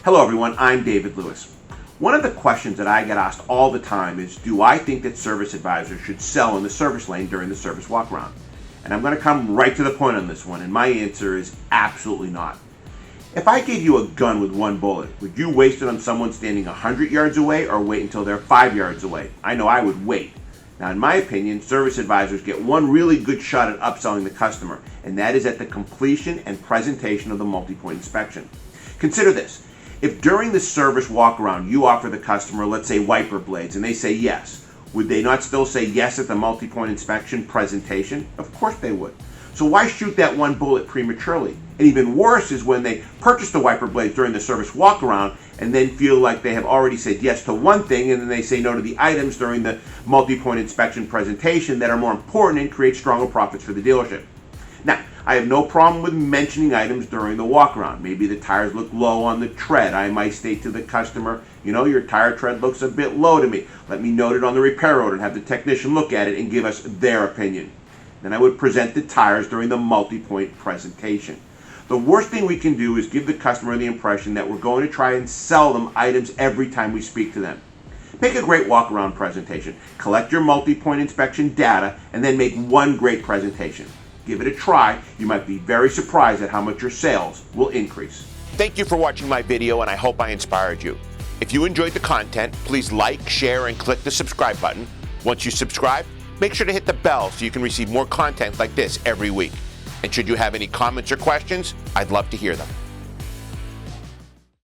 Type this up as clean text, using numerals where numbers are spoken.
Hello everyone, I'm David Lewis. One of the questions that I get asked all the time is, do I think that service advisors should sell in the service lane during the service walk-around? And I'm going to come right to the point on this one, and my answer is absolutely not. If I gave you a gun with one bullet, would you waste it on someone standing 100 yards away or wait until they're 5 yards away? I know I would wait. Now, in my opinion, service advisors get one really good shot at upselling the customer, and that is at the completion and presentation of the multi-point inspection. Consider this. If during the service walk-around you offer the customer, let's say, wiper blades, and they say yes, would they not still say yes at the multi-point inspection presentation? Of course they would. So why shoot that one bullet prematurely? And even worse is when they purchase the wiper blades during the service walk-around and then feel like they have already said yes to one thing and then they say no to the items during the multi-point inspection presentation that are more important and create stronger profits for the dealership. Now, I have no problem with mentioning items during the walk-around. Maybe the tires look low on the tread. I might state to the customer, your tire tread looks a bit low to me. Let me note it on the repair order and have the technician look at it and give us their opinion. Then I would present the tires during the multi-point presentation. The worst thing we can do is give the customer the impression that we're going to try and sell them items every time we speak to them. Make a great walk-around presentation. Collect your multi-point inspection data and then make one great presentation. Give it a try. You might be very surprised at how much your sales will increase. Thank you for watching my video, and I hope I inspired you. If you enjoyed the content, please like, share, and click the subscribe button. Once you subscribe, make sure to hit the bell so you can receive more content like this every week. And should you have any comments or questions, I'd love to hear them.